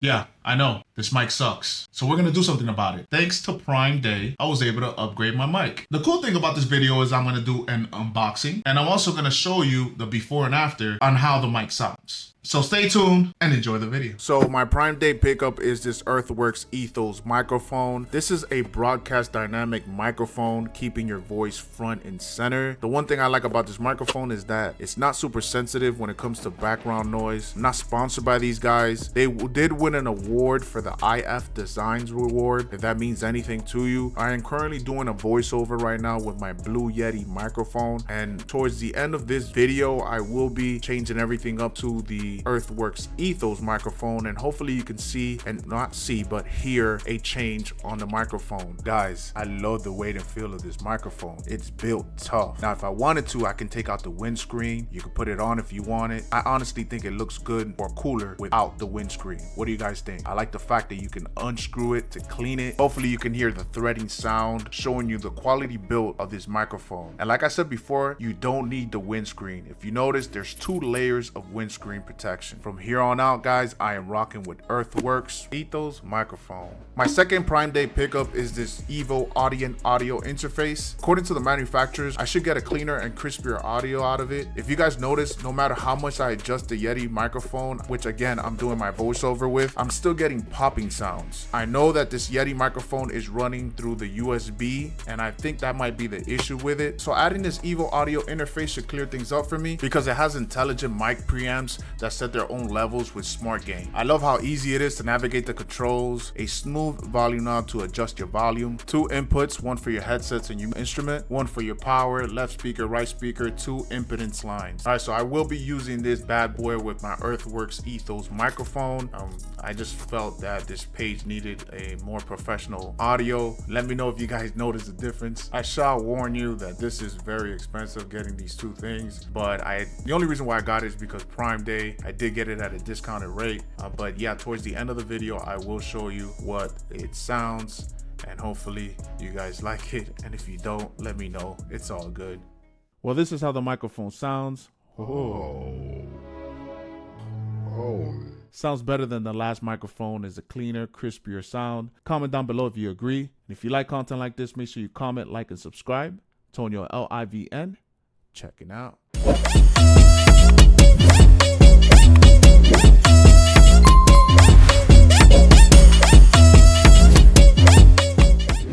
Yeah, I know. This mic sucks. So we're gonna do something about it. Thanks to Prime Day, I was able to upgrade my mic. The cool thing about this video is I'm gonna do an unboxing, and I'm also gonna show you the before and after on how the mic sounds. So stay tuned and enjoy the video. So my Prime Day pickup is this Earthworks Ethos microphone. This is a broadcast dynamic microphone, keeping your voice front and center. The one thing I like about this microphone is that it's not super sensitive when it comes to background noise. I'm not sponsored by these guys. They did win an award for the IF Designs Reward, if that means anything to you. I am currently doing a voiceover right now with my Blue Yeti microphone, and towards the end of this video, I will be changing everything up to the Earthworks Ethos microphone, and hopefully you can see, and not see, but hear a change on the microphone. Guys, I love the weight and feel of this microphone. It's built tough. Now, if I wanted to, I can take out the windscreen. You can put it on if you want it. I honestly think it looks good or cooler without the windscreen. What do you guys think? I like the fact that you can unscrew it to clean it. Hopefully you can hear the threading sound, showing you the quality build of this microphone. And like I said before, you don't need the windscreen. If you notice, there's 2 layers of windscreen protection. From here on out, guys, I am rocking with Earthworks Ethos microphone. My second Prime Day pickup is this Evo audio interface. According to the manufacturers, I should get a cleaner and crispier audio out of it. If you guys notice, no matter how much I adjust the Yeti microphone, which again, I'm doing my voiceover with, I'm still getting popping sounds. I know that this Yeti microphone is running through the USB, and I think that might be the issue with it. So adding this Evo audio interface should clear things up for me, because it has intelligent mic preamps that set their own levels with smart gain. I love how easy it is to navigate the controls, a smooth volume knob to adjust your volume, 2 inputs, one for your headsets and your instrument, one for your power, left speaker, right speaker, 2 impedance lines. All right, so I will be using this bad boy with my Earthworks Ethos microphone. I just felt that this page needed a more professional audio. Let me know if you guys notice the difference. I shall warn you that this is very expensive, getting these 2 things, but the only reason why I got it is because Prime Day. I did get it at a discounted rate, but yeah, towards the end of the video, I will show you what it sounds, and hopefully you guys like it. And if you don't, let me know. It's all good. Well, this is how the microphone sounds. Sounds better than the last microphone. Is a cleaner, crispier sound. Comment down below if you agree. And if you like content like this, make sure you comment, like, and subscribe. Tonio LIVN, checking out.